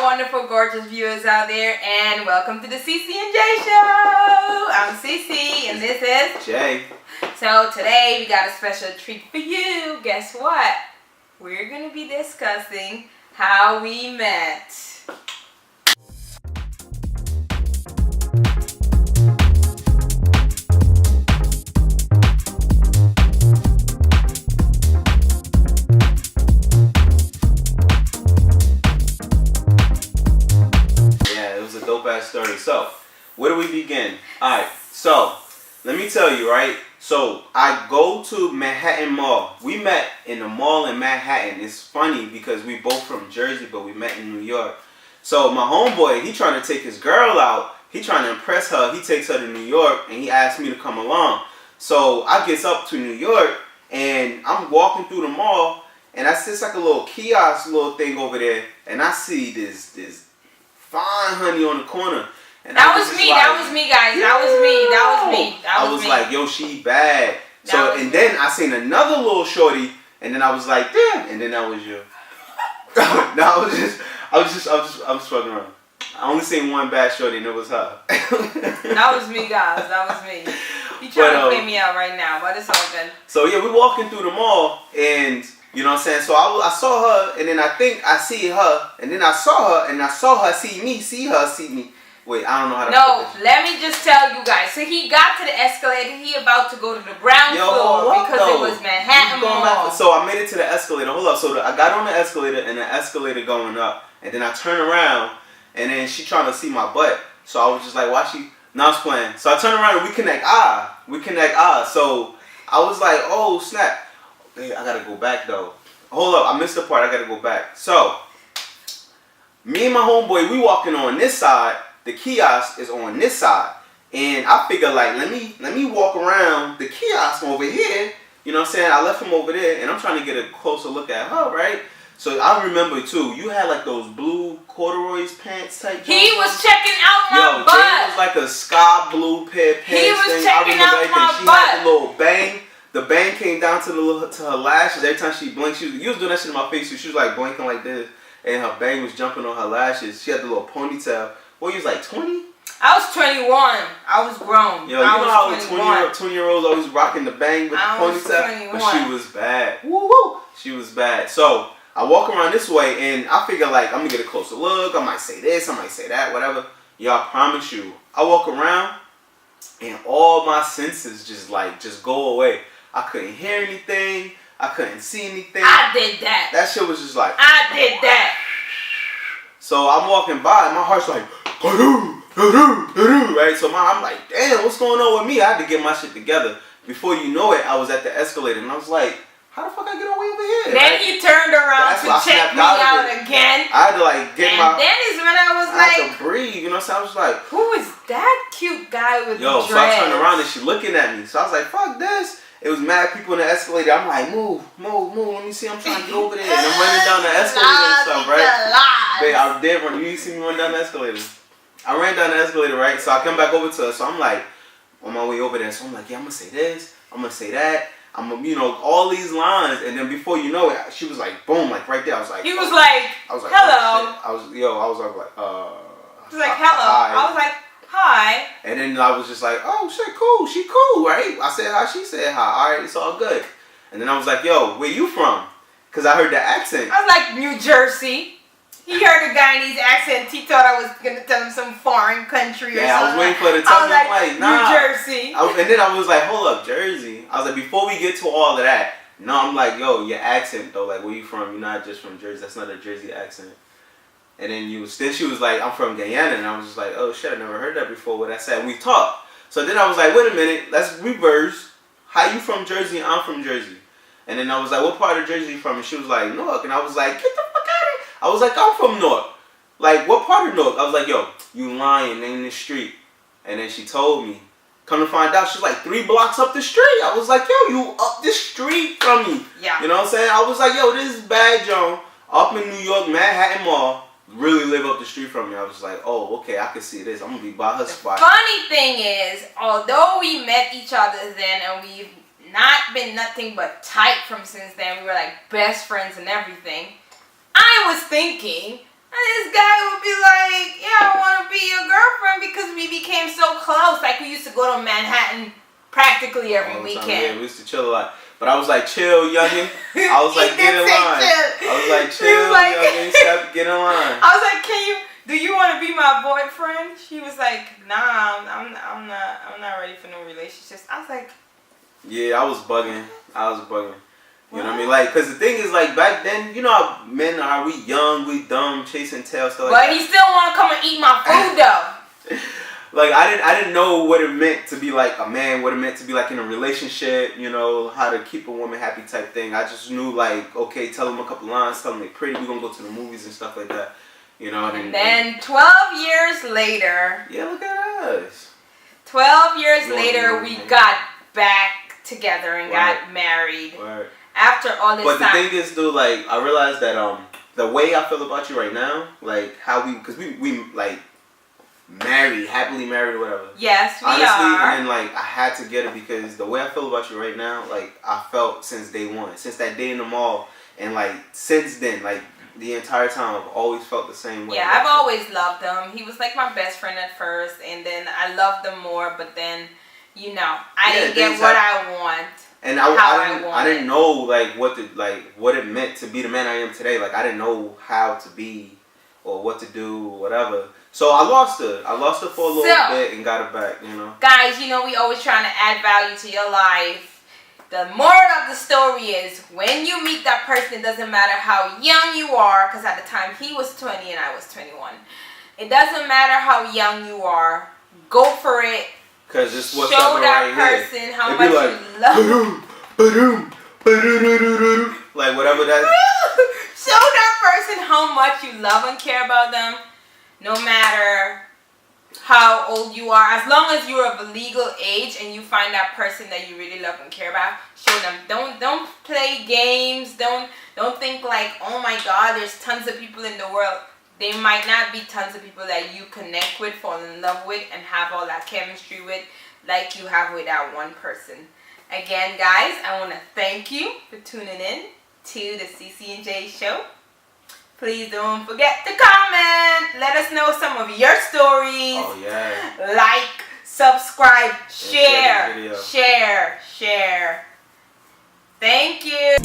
wonderful, gorgeous viewers out there, and welcome to the CC&J show. I'm CC, and this is Jay. So today we got a special treat for you. Guess what? We're going to be discussing how we met. Story. So, where do we begin? Alright, so let me tell you, right? So I go to Manhattan Mall. We met in the mall in Manhattan. It's funny because we both from Jersey, but we met in New York. So my homeboy, he trying to take his girl out. He trying to impress her. He takes her to New York and he asked me to come along. So I gets up to New York and I'm walking through the mall and I see it's like a little kiosk little thing over there and I see this fine honey on the corner. And that was me, like, that was me, guys. Yeah. That was me. Like, yo, she bad. So, and then I seen another little shorty, and then I was like, damn. And then that was you. No, I was fucking around. I only seen one bad shorty, and it was her. That was me, guys. That was me. You trying to play me out right now, but it's all good. So yeah, we walking through the mall, and you know what I'm saying? So I saw her, and then I think I see her, and then I saw her, and I saw her see me, see her see me. Wait, I don't know how to put this. Let me just tell you guys. So he got to the escalator. He about to go to the ground floor because it was Manhattan Mall. So I made it to the escalator. Hold up. So I got on the escalator, and the escalator going up, and then I turn around, and then she trying to see my butt. So I was just like, why she? No, I was playing. So I turn around, and we connect. So I was like, oh snap. Hey, I gotta go back though. Hold up, I missed the part. I gotta go back. So me and my homeboy, we walking on this side. The kiosk is on this side, and I figure like let me walk around the kiosk over here. You know what I'm saying? I left him over there, and I'm trying to get a closer look at her, right? So I remember too. You had like those blue corduroys pants type. He was checking out my butt. It was like a sky blue pair of pants. He was checking out my she butt. She had the little bang. The bang came down to her lashes. Every time she blinked, you was doing that shit in my face. So she was like blinking like this, and her bang was jumping on her lashes. She had the little ponytail. What, you was like 20? I was 21. I was grown. Yo, you know how 20-year-olds always rocking the bang with the ponytail? But she was bad. Woo-woo. She was bad. So I walk around this way, and I figure like I'm gonna get a closer look. I might say this, I might say that, whatever. Yo, I promise you. I walk around, and all my senses just go away. I couldn't hear anything. I couldn't see anything. I did that. That shit was just like. I did that. So I'm walking by, and my heart's like. Right? So I'm like, damn, what's going on with me? I had to get my shit together. Before you know it, I was at the escalator, and I was like, how the fuck I get away over here? Then you turned around to check me out again. I had to like get my. And then is when I was I had to breathe. You know what I'm saying? I was like, who is that cute guy with the dreads? So I turned around and she looking at me. So I was like, fuck this. It was mad people in the escalator. I'm like, move. Let me see. I'm trying to get over there. And I'm running down the escalator and stuff, right? Babe, I did run. You see me run down the escalator. I ran down the escalator, right? So I come back over to her. So I'm like, on my way over there. So I'm like, yeah, I'm going to say this. I'm going to say that. I'm going to, all these lines. And then before you know it, she was like, boom, like right there. I was like, he was like, hello. Oh, I was like, he was like, hello. Hi. I was like, hi. And then I was just like, oh, shit, cool. She cool, right? I said hi. She said hi. All right, it's all good. And then I was like, yo, where you from? Because I heard the accent. I was like, New Jersey. He heard the Guyanese accent. He thought I was going to tell him some foreign country or something. Yeah, I was waiting for her to tell me, like, nah. New Jersey. And then I was like, hold up, Jersey. I was like, before we get to all of that, no, I'm like, yo, your accent, though, like, where you from? You're not just from Jersey. That's not a Jersey accent. And then she was like, I'm from Guyana. And I was just like, oh, shit, I never heard that before. What I said, we talked. So then I was like, wait a minute, let's reverse. How you from Jersey and I'm from Jersey? And then I was like, what part of Jersey you from? And she was like, Newark. And I was like, get the fuck out of here. I was like, I'm from Newark. Like, what part of Newark? I was like, yo, you lying, name the street. And then she told me. Come to find out, she's like 3 blocks up the street. I was like, yo, you up the street from me. Yeah. You know what I'm saying? I was like, yo, this is bad, Joan. Up in New York, Manhattan Mall. Really live up the street from me. I was like, oh, okay, I can see this. I'm going to be by her spot. Funny thing is, although we met each other then and we've not been nothing but tight from since then, we were like best friends and everything, I was thinking, And this guy would be like, yeah, I want to be your girlfriend because we became so close. Like, we used to go to Manhattan practically every weekend. Yeah, we used to chill a lot. But I was like, chill, youngin. I was like, get in line. I was like, chill, youngin. Stop, get in line. I was like, do you want to be my boyfriend? She was like, nah, I'm not ready for no relationships. I was like, yeah, I was bugging. You know what I mean? Like, cause the thing is, like, back then, you know how men are, we young, we dumb, chasing tails, stuff like that. But he still want to come and eat my food though. Like, I didn't know what it meant to be like a man, what it meant to be like in a relationship, you know, how to keep a woman happy type thing. I just knew, like, okay, tell them a couple lines, tell them they're pretty, we're gonna go to the movies and stuff like that, you know. And then 12 years later. Yeah, look at us. 12 years later, we got back together and got married. Right. After all this time. But the thing is, dude, like, I realized that the way I feel about you right now, like, how because we like, happily married or whatever. Yes, we honestly, are. And then, like, I had to get it because the way I feel about you right now, like, I felt since day one. Since that day in the mall. And, like, since then, like, the entire time, I've always felt the same way. Yeah, I've always loved him. He was, like, my best friend at first. And then I loved him more. But then, you know, I didn't get what I want. And I didn't know, like, what it meant to be the man I am today. Like, I didn't know how to be or what to do or whatever. So I lost her. I lost her for a little bit and got her back, you know. Guys, you know, we always trying to add value to your life. The moral of the story is when you meet that person, it doesn't matter how young you are, because at the time he was 20 and I was 21. It doesn't matter how young you are. Go for it. Because it's what's show up that right person here. how much you love them. Like whatever that. Show that person how much you love and care about them, no matter how old you are. As long as you're of a legal age and you find that person that you really love and care about, show them. Don't play games. Don't think like, oh my God, there's tons of people in the world. There might not be tons of people that you connect with, fall in love with, and have all that chemistry with like you have with that one person. Again, guys, I want to thank you for tuning in to the CC&J show. Please don't forget to comment. Let us know some of your stories. Oh, yeah. Like, subscribe, share. Thank you.